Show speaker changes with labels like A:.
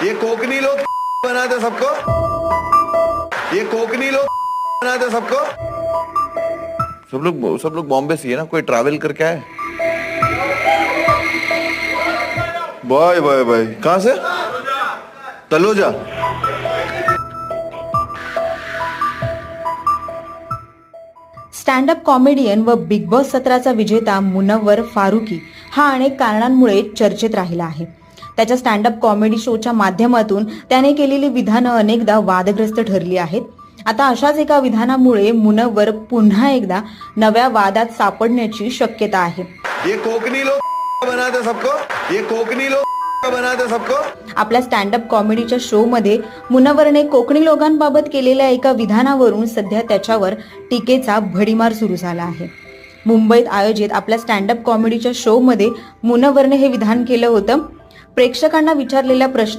A: ये कोकनी लोग बनाते सबको, ये कोकनी लोग बनाते सबको। सब लोग बॉम्बे से है ना, कोई ट्रैवल करके आए? Bye bye bye. कहाँ से? तलोजा।
B: स्टँड अप कॉमेडियन व बिग बॉस सत्राचा विजेता मुनव्वर फारुकी हा अनेक कारणांमुळे चर्चेत राहिला आहे. त्याच्या स्टँड अप कॉमेडी शोच्या माध्यमातून त्याने केलेली विधानं अनेकदा वादग्रस्त ठरली आहेत. आता अशाच एका विधानामुळे मुनव्वर पुन्हा एकदा नव्या वादात सापडण्याची शक्यता आहे.
A: ये कोकनी लोग बनाते सबको, ये कोकनी लोग बनाते सबको।
B: आपल्या स्टँड अप कॉमेडीच्या शो मध्ये मुनव्वरने कोकणी लोकांबाबत केलेल्या एका विधानावरून सध्या त्याच्यावर टीकेचा भडीमार सुरू झाला आहे. मुंबईत आयोजित आपल्या स्टँड अप कॉमेडीच्या शो मध्ये मुनव्वरने हे विधान केलं होतं. प्रेक्षकांना विचारलेल्या प्रश्न